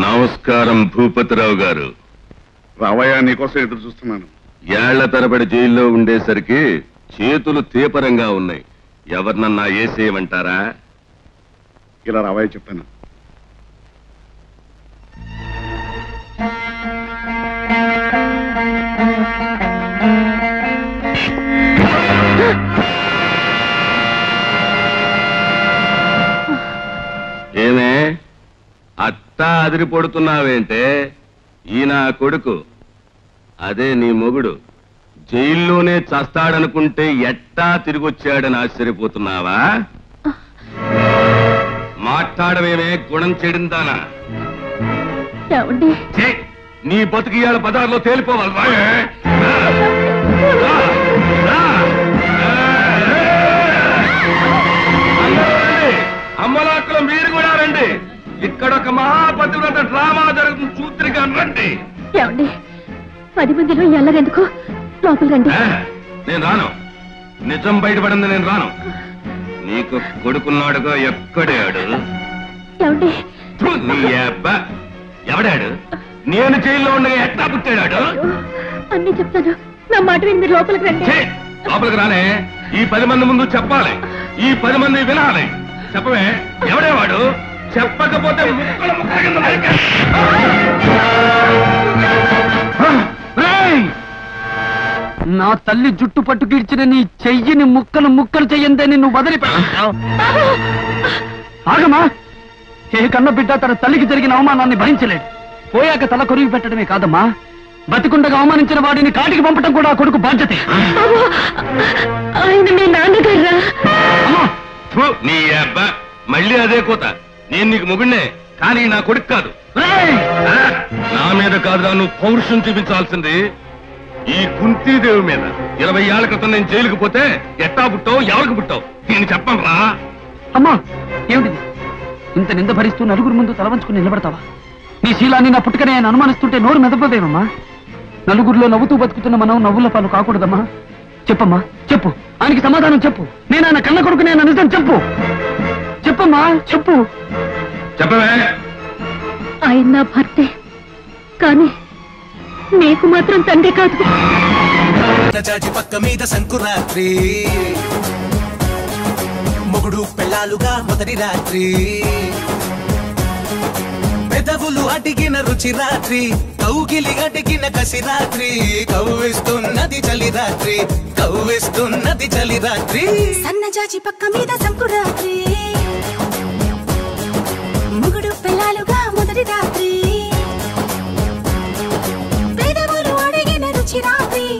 నమస్కారం భూపతిరావు గారు. రావయ్యా, నీకోసం ఎదురు చూస్తున్నాను. ఏళ్ల తరబడి జైల్లో ఉండేసరికి చేతులు తీపరంగా ఉన్నాయి. ఎవరినన్నా ఏసేయమంటారా? ఇలా రావయ్య చెప్తాను. ఏమే అట్టా అదిరి పడుతున్నావేంటే? ఈయన కొడుకు, అదే నీ మొగుడు జైల్లోనే చస్తాడనుకుంటే ఎట్టా తిరిగొచ్చాడని ఆశ్చర్యపోతున్నావా? మాట్లాడమేమే గుణం చెడిందానా? నీ బతుకియాల బజార్లో తేలిపోవాలి. అమ్మలాక్కలు మీరు కూడా రండి. ఇక్కడ ఒక మహాపతివ్రత డ్రామా జరుగుతుంది, చూత్రిగా రండి. 10 మందిలో ఎల్లరెందుకు? లోపల రండి. నేను రాను. నిజం బయటపడింది, నేను రాను. నీకు కొడుకున్నాడుగా, ఎక్కడాడు? నీ అబ్బా ఎవడాడు? నేను జైల్లో ఉండగా ఎట్లా పుట్టాడు? అన్ని చెప్తాను, నా మాట విని మీరు లోపలికి రండి. లోపలికి రానే. ఈ 10 మంది ముందు చెప్పాలి, ఈ 10 మంది వినాలి. చెప్పవే, ఎవడేవాడు? చెప్పకపోతే ముక్కలు ముక్కల కింద నా తల్లి జుట్టు పట్టుకిడ్చిన నీ చెయ్యిని ముక్కలు ముక్కలు చెయ్యందని నువ్వు వదిలిపెట్టావు. ఆగమా, ఏ కన్న బిడ్డ తన తల్లికి జరిగిన అవమానాన్ని భరించలేడు. పోయాక తల కొరిగి పెట్టడమే కాదమ్మా, బతికుండగా అవమానించిన వాడిని కాటికి పంపటం కూడా ఆ కొడుకు బాధ్యతే. ఆయన మీ నాన్నగారా? నీ అబ్బా మళ్ళీ అదే కోత. నేను నీకు మొగుడినే, కానీ నా కొడుకు కాదు. నా మీద కాదురా నువ్వు పౌరుషం చూపించాల్సింది, ఈ కుంతీదేవి మీద. 20 ఏళ్ల క్రితం నేను జైలుకు పోతే ఎట్టా పుట్టావు, ఎవరికి పుట్టావు నేను చెప్పను రా. అమ్మా, ఏమిటిది? ఇంత నింద భరిస్తూ నలుగురు ముందు తలవంచుకుని నిలబడతావా? నీ శీలాన్ని నా పుట్టుకనే ఆయన అనుమానిస్తుంటే నోరు మెదపదేమమ్మా. నలుగురిలో నవ్వుతూ బతుకుతున్న మనం నవ్వుల పాలు కాకూడదమ్మా. చెప్పమ్మా, చెప్పు. ఆయనకి సమాధానం చెప్పు. నేను ఆయన కన్న కొడుకు, నేను నిజం చెప్పు. చెప్పమ్మా, చెప్పు. చెప్పవే. ఆయన నా భర్తే, కానీ నీకు మాత్రం తండ్రి కాదు. చాచి పక్క మీద సంకురాత్రి, మొగుడు పెళ్ళాలుగా మొదటి రాత్రి, పెదవులు అడిగిన రుచి రాత్రి, కౌగిలి అడిగిన కసి రాత్రి, కవ్విస్తున్నది చలి రాత్రి, కవ్విస్తున్నది చలి రాత్రి, సన్నజాజి పక్క మీద సంకురాత్రి.